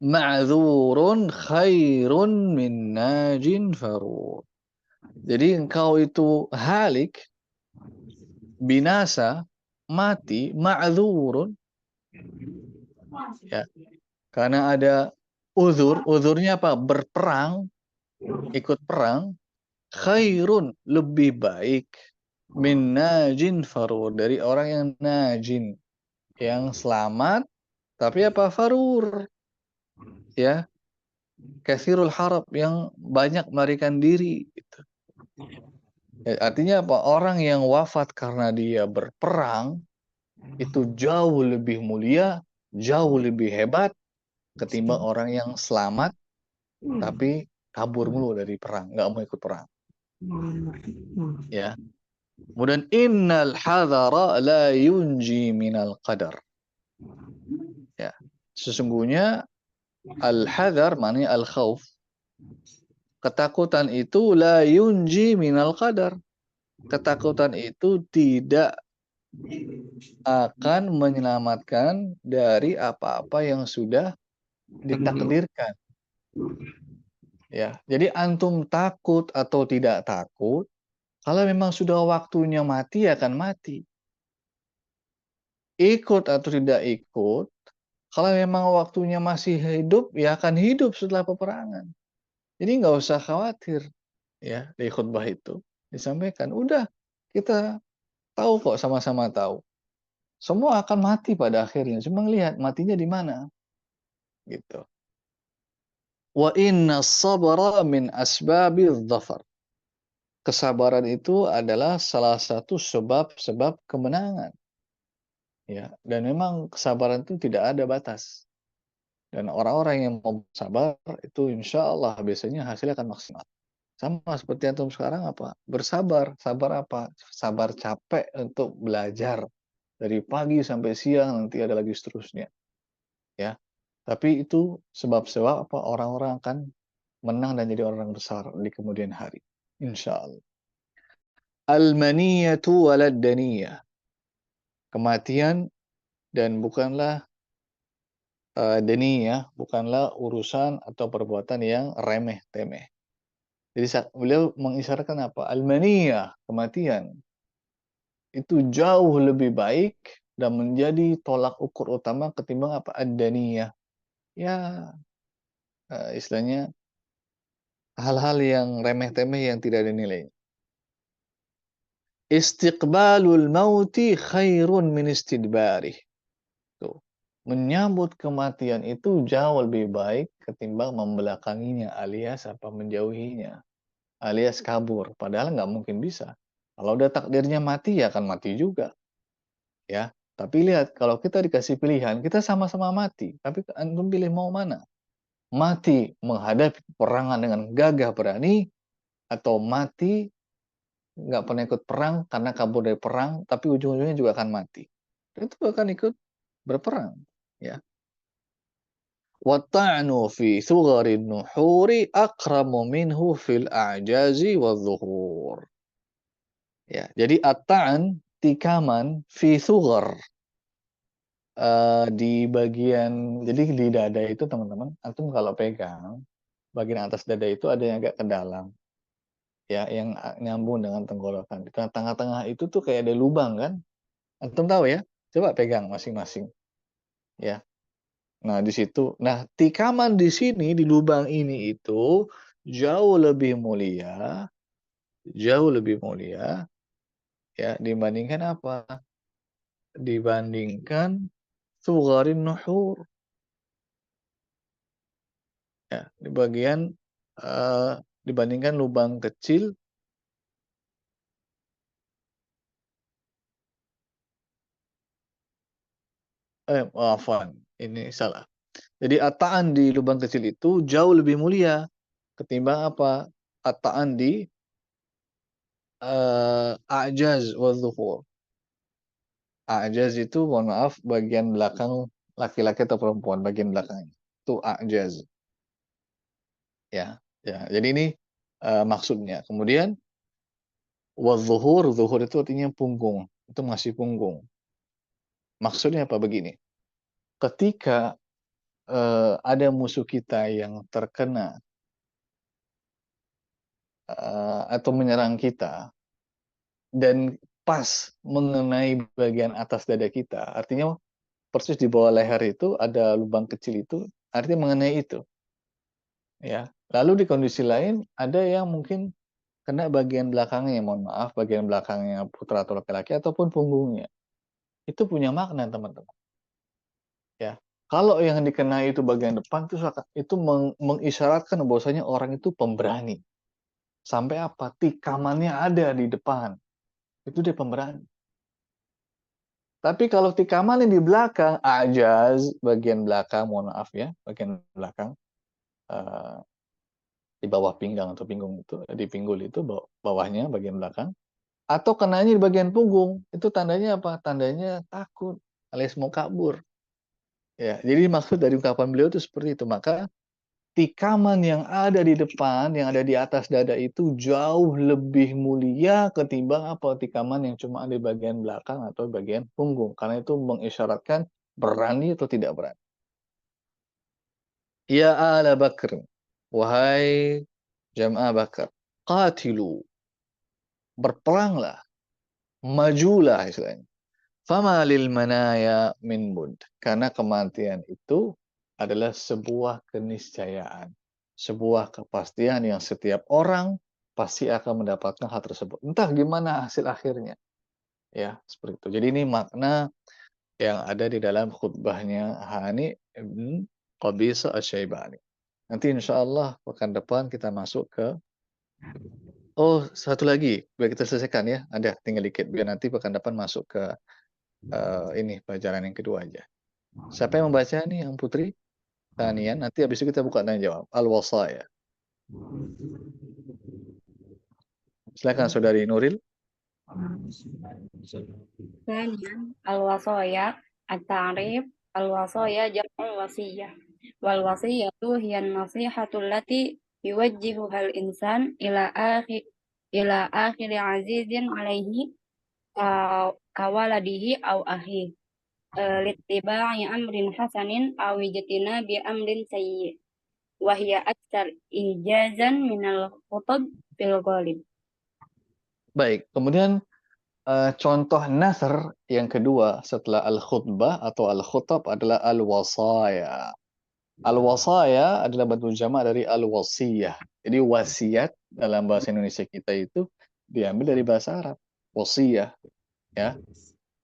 ma'dzurun khairun min najin farur. Jadi engkau itu halik, binasa, mati, ma'dzurun, ya. Karena ada uzur, uzurnya apa? Berperang, ikut perang, khairun, lebih baik, min najin farur, dari orang yang najin, yang selamat, tapi apa? Farur, ya. Katsirul harab, yang banyak melarikan diri, gitu. Ya, artinya apa? Orang yang wafat karena dia berperang itu jauh lebih mulia, jauh lebih hebat ketimbang orang yang selamat tapi kabur mulu dari perang, nggak mau ikut perang. Ya. Kemudian innal hadara la yunji minal qadar. Ya. Sesungguhnya al-hadar maknanya al-khauf. Ketakutan itu la yunji minal qadar. Ketakutan itu tidak akan menyelamatkan dari apa-apa yang sudah ditakdirkan. Ya, jadi antum takut atau tidak takut, kalau memang sudah waktunya mati akan mati. Ikut atau tidak ikut, kalau memang waktunya masih hidup ya akan hidup setelah peperangan. Jadi nggak usah khawatir, ya, di khutbah itu disampaikan, udah kita tahu kok, sama-sama tahu. Semua akan mati pada akhirnya, cuma lihat matinya di mana, gitu. Wa inna sabra min asbabil dhafar. Kesabaran itu adalah salah satu sebab-sebab kemenangan. Ya, dan memang kesabaran itu tidak ada batas. Dan orang-orang yang mau sabar itu insya Allah biasanya hasilnya akan maksimal. Sama seperti antum sekarang apa? Bersabar. Sabar apa? Sabar capek untuk belajar. Dari pagi sampai siang, nanti ada lagi seterusnya. Ya. Tapi itu sebab-sebab apa? Orang-orang akan menang dan jadi orang besar di kemudian hari. Insya Allah. Al-maniyatu walad-daniyah. Kematian dan bukanlah daniyah, bukanlah urusan atau perbuatan yang remeh-temeh. Jadi beliau mengisyaratkan apa? Al-maniyah, kematian. Itu jauh lebih baik dan menjadi tolak ukur utama ketimbang apa? Ad-daniyah. Ya, istilahnya hal-hal yang remeh-temeh yang tidak ada nilai. Istiqbalul mauti khairun min istidbarih. Tuh. Menyambut kematian itu jauh lebih baik ketimbang membelakanginya, alias apa, menjauhinya, alias kabur. Padahal nggak mungkin bisa. Kalau udah takdirnya mati ya akan mati juga, ya. Tapi lihat, kalau kita dikasih pilihan, kita sama-sama mati. Tapi antum pilih mau mana? Mati menghadapi peperangan dengan gagah berani, atau mati nggak pernah ikut perang karena kabur dari perang, tapi ujung-ujungnya juga akan mati. Itu akan ikut berperang, ya. Wata'nu fi thugarin nuhuri akramu minhu fil a'jazi wa dhuhur. Ya, jadi at-ta'an, tikaman, fi thugar, di bagian, jadi di dada itu teman-teman, antum kalau pegang, bagian atas dada itu ada yang agak ke dalam, ya, yang nyambung dengan tenggorokan. Di tengah-tengah itu tuh kayak ada lubang kan? Antum tahu ya? Coba pegang masing-masing, ya. Nah, di situ. Nah, tikaman di sini, di lubang ini itu jauh lebih mulia, jauh lebih mulia, ya, dibandingkan apa? Dibandingkan sugarin nuhur, ya, di bagian eh, dibandingkan lubang kecil. Maafan, ini salah. Jadi ataan di lubang kecil itu jauh lebih mulia ketimbang apa? Ataan di a'jaz wa dhuhur. A'jaz itu, mohon maaf, bagian belakang laki-laki atau perempuan, bagian belakangnya. Itu a'jaz. Ya, ya. Jadi ini maksudnya. Kemudian wadzuhur, zuhur itu artinya punggung. Itu masih punggung. Maksudnya apa? Begini. Ketika ada musuh kita yang terkena atau menyerang kita dan pas mengenai bagian atas dada kita, artinya persis di bawah leher itu ada lubang kecil itu, artinya mengenai itu, ya. Lalu di kondisi lain ada yang mungkin kena bagian belakangnya, mohon maaf, bagian belakangnya putra atau laki-laki ataupun punggungnya. Itu punya makna, teman-teman, ya. Kalau yang dikenai itu bagian depan itu mengisyaratkan bahwasanya orang itu pemberani. Sampai apa? Tikamannya ada di depan. Itu dia pemberani. Tapi kalau tikamannya di belakang, ajaz, bagian belakang, mohon maaf ya, bagian belakang, eh, di bawah pinggang atau pinggung itu, di pinggul itu, bawahnya, bagian belakang, atau kenanya di bagian punggung, itu tandanya apa? Tandanya takut, alias mau kabur. Ya, jadi maksud dari ungkapan beliau itu seperti itu. Maka tikaman yang ada di depan, yang ada di atas dada itu jauh lebih mulia ketimbang apa? Tikaman yang cuma ada di bagian belakang atau bagian punggung. Karena itu mengisyaratkan berani atau tidak berani. Ya ala Bakr, wahai jamaah Bakar, qatilu, berperanglah, majulah istilahnya. Fama lil manaya min bud. Karena kematian itu adalah sebuah keniscayaan. Sebuah kepastian yang setiap orang pasti akan mendapatkan hal tersebut. Entah gimana hasil akhirnya. Ya, seperti itu. Jadi ini makna yang ada di dalam khutbahnya Hani Ibn Qabisa Asy-Syaibani. Nanti insya Allah pekan depan kita masuk ke oh, satu lagi biar kita selesaikan ya. Ada tinggal dikit biar nanti pekan depan masuk ke ini pelajaran yang kedua aja. Siapa yang membaca nih, yang Putri? Tanian. Nanti habis itu kita buka tanya jawab. Al-wasaya. Silakan Saudari Nuril. ثانيا الوصايا التعريف الوصايا جمع وصية والوصية هي النصيحة التي يوجهها الإنسان إلى آخر عزيز عليه كولده أو أخيه لاتباع أمر حسن أو اجتناب أمر سيء وهي أكثر إيجازا من الخطب في الغالب. Baik, kemudian contoh nasr yang kedua setelah al-khutbah atau al-khutab adalah al-wasaya. Al-wasaya adalah bentuk jamak dari al-wasiyah. Jadi wasiat dalam bahasa Indonesia kita itu diambil dari bahasa Arab. Wasiyah, ya.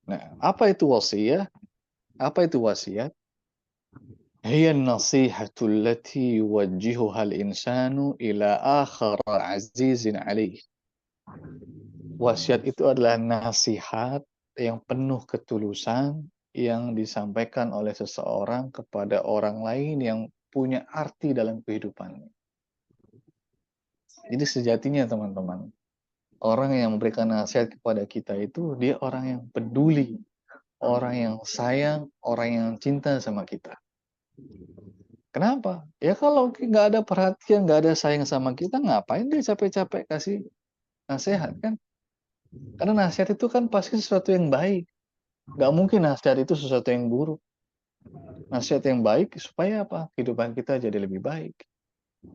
Nah, apa itu wasiyah? Apa itu wasiat? Hiya an-nasihatu allati yuwajjihuha al-insanu ila akhar azizin alaih. Wasiat itu adalah nasihat yang penuh ketulusan yang disampaikan oleh seseorang kepada orang lain yang punya arti dalam kehidupannya. Jadi sejatinya teman-teman, orang yang memberikan nasihat kepada kita itu dia orang yang peduli, orang yang sayang, orang yang cinta sama kita. Kenapa? Ya kalau nggak ada perhatian, nggak ada sayang sama kita, ngapain dia capek-capek kasih nasihat kan? Karena nasihat itu kan pasti sesuatu yang baik. Nggak mungkin nasihat itu sesuatu yang buruk. Nasihat yang baik supaya apa? Kehidupan kita jadi lebih baik.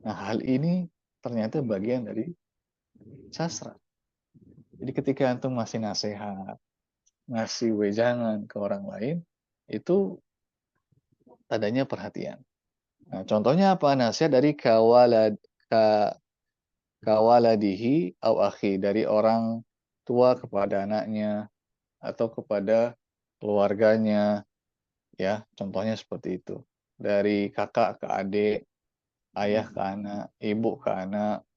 Nah, hal ini ternyata bagian dari sastra. Jadi ketika antum ngasih nasihat, ngasih wejangan ke orang lain, itu tandanya perhatian. Nah, contohnya apa? Nasihat dari kawaladihi au akhi, dari orang tua kepada anaknya atau kepada keluarganya, ya. Contohnya seperti itu. Dari kakak ke adik, ayah ke anak, ibu ke anak,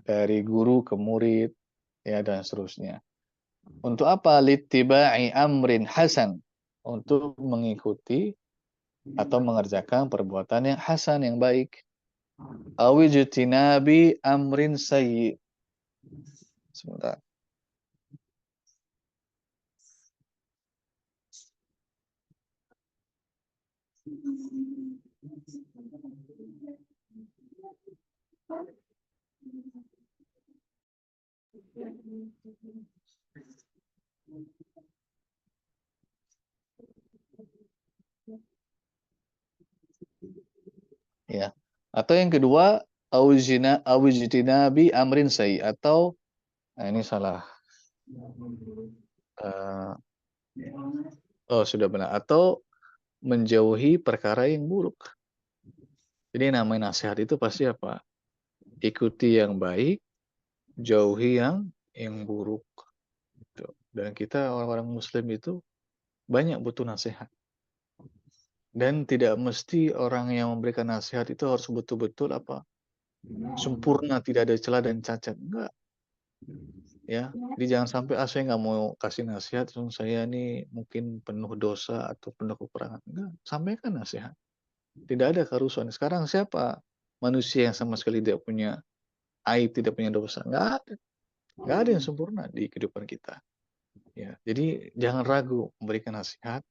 dari guru ke murid, ya dan seterusnya. Untuk apa? Littiba'i amrin hasan. Untuk mengikuti atau mengerjakan perbuatan yang hasan, yang baik. Awijtinabi amrin sayyi. Sebentar. Ya. Atau yang kedua, awijtinabi amrin sayyi, atau nah ini salah. Eh, oh sudah benar. Atau menjauhi perkara yang buruk. Jadi namanya nasihat itu pasti apa? Ikuti yang baik, jauhi yang buruk. Gitu. Dan kita orang-orang Muslim itu banyak butuh nasihat. Dan tidak mesti orang yang memberikan nasihat itu harus betul-betul apa? Sempurna, tidak ada celah dan cacat. Enggak. Ya, jadi jangan sampai saya nggak mau kasih nasihat, saya ini mungkin penuh dosa atau penuh kekurangan. Enggak, sampaikan nasihat. Tidak ada kerusuhan. Sekarang siapa manusia yang sama sekali tidak punya aib, tidak punya dosa? Enggak ada. Enggak ada yang sempurna di kehidupan kita. Ya, jadi jangan ragu memberikan nasihat.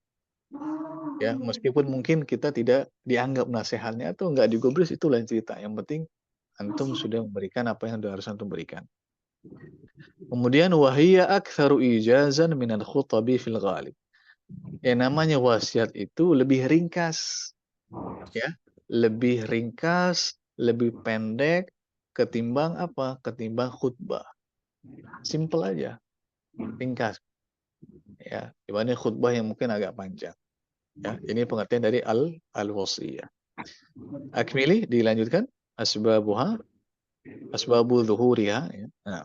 Ya, meskipun mungkin kita tidak dianggap nasihatnya atau enggak digubris, itu lain cerita. Yang penting antum sudah memberikan apa yang harus antum berikan. Kemudian wahiyya aktsaru ijazan minal khutabi fil ghalib. Yang namanya wasiat itu lebih ringkas, ya. Lebih ringkas, lebih pendek ketimbang apa? Ketimbang khutbah. Simple aja, ringkas. Ya, dibanding khutbah yang mungkin agak panjang. Ya, ini pengertian dari al-wasiyah. Akmili dilanjutkan asbabuha, asbabu zuhuriha, ya. Nah,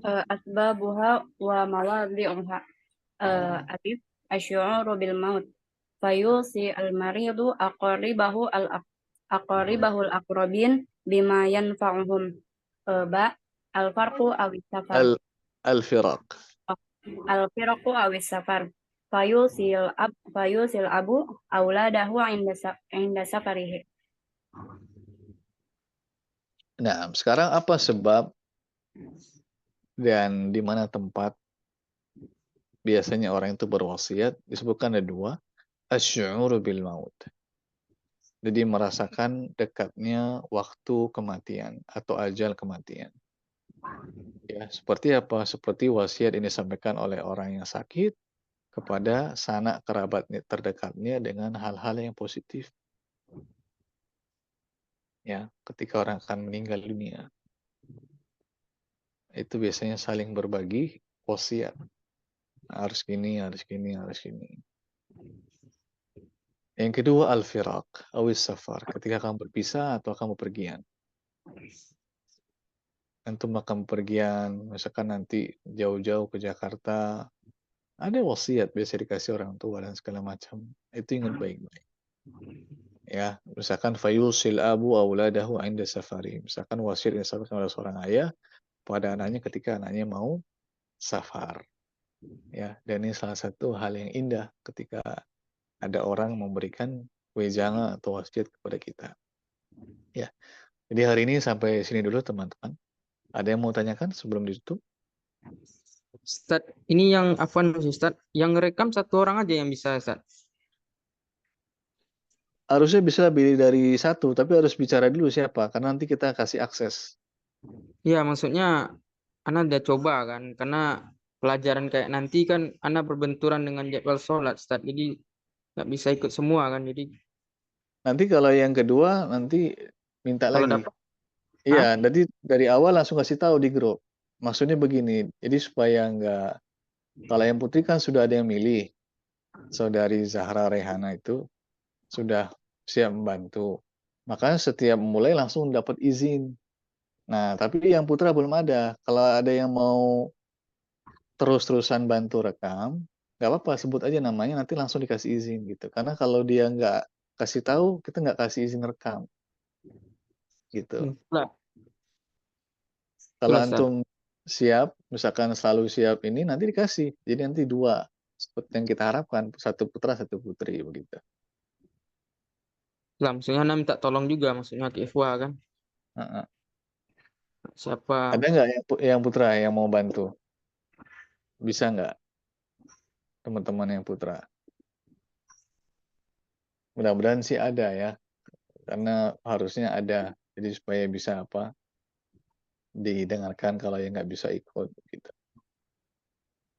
Asbabuha wa mawadhi'uha. Alif asy'uru bil maut. Fayusi al-maridu aqribahul aqrabin bima yanfa'uhum. Ba al-farqu awis safar. al al-firaq. Al-firqu awis safar. Fayusil abu auladahu inda safarihi. Nah, sekarang apa sebab dan di mana tempat biasanya orang itu berwasiat? Disebutkan ada dua, asy'uru bil maut. Jadi merasakan dekatnya waktu kematian atau ajal kematian. Ya, seperti apa? Seperti wasiat ini disampaikan oleh orang yang sakit kepada sanak kerabat terdekatnya dengan hal-hal yang positif. Ya, ketika orang akan meninggal dunia, itu biasanya saling berbagi wasiat. Harus gini, harus gini, harus gini. Yang kedua al-firaq, awis safar, ketika kamu berpisah atau kamu bepergian. Antum akan bepergian, misalkan nanti jauh-jauh ke Jakarta, ada wasiat biasa dikasih orang tua dan segala macam. Itu ingat baik-baik. Ya, misalkan fayusil abu auladahu inda safari. Misalkan wasiat yang disampaikan oleh seorang ayah pada anaknya ketika anaknya mau safar. Ya, dan ini salah satu hal yang indah ketika ada orang memberikan wejangan atau wasiat kepada kita. Ya. Jadi hari ini sampai sini dulu teman-teman. Ada yang mau tanyakan sebelum ditutup? Ustaz, ini yang Afwan Ustaz, yang rekam satu orang aja yang bisa Ustaz. Harusnya bisa lebih dari satu, tapi harus bicara dulu siapa, karena nanti kita kasih akses. Ya, maksudnya Ana udah coba kan, karena pelajaran kayak nanti kan Ana berbenturan dengan jadwal sholat Ustaz, jadi nggak bisa ikut semua kan, jadi Nanti kalau yang kedua, nanti minta kalau lagi. dapat, Iya, jadi dari awal langsung kasih tahu di grup. Maksudnya begini, jadi supaya nggak, kalau yang putri kan sudah ada yang milih. Saudari Zahra Rehana itu sudah siap membantu. Makanya setiap mulai langsung dapat izin. Nah, tapi yang putra belum ada. Kalau ada yang mau terus-terusan bantu rekam, nggak apa-apa, sebut aja namanya, nanti langsung dikasih izin gitu. Karena kalau dia nggak kasih tahu, kita nggak kasih izin rekam gitu. lah, Kalau lah Ustaz. antum siap, misalkan selalu siap ini, nanti dikasih. Jadi nanti dua, seperti yang kita harapkan, satu putra, satu putri begitu. Lah, maksudnya Ana minta tolong juga, maksudnya ke Ifwa kan, Heeh. siapa? Ada nggak yang putra yang mau bantu? Bisa nggak teman-teman yang putra? Mudah-mudahan sih ada ya, karena harusnya ada. Jadi supaya bisa apa, didengarkan kalau yang nggak bisa ikut gitu.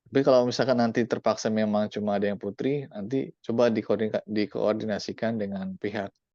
Tapi kalau misalkan nanti terpaksa memang cuma ada yang putri, nanti coba dikoordinasikan dengan pihak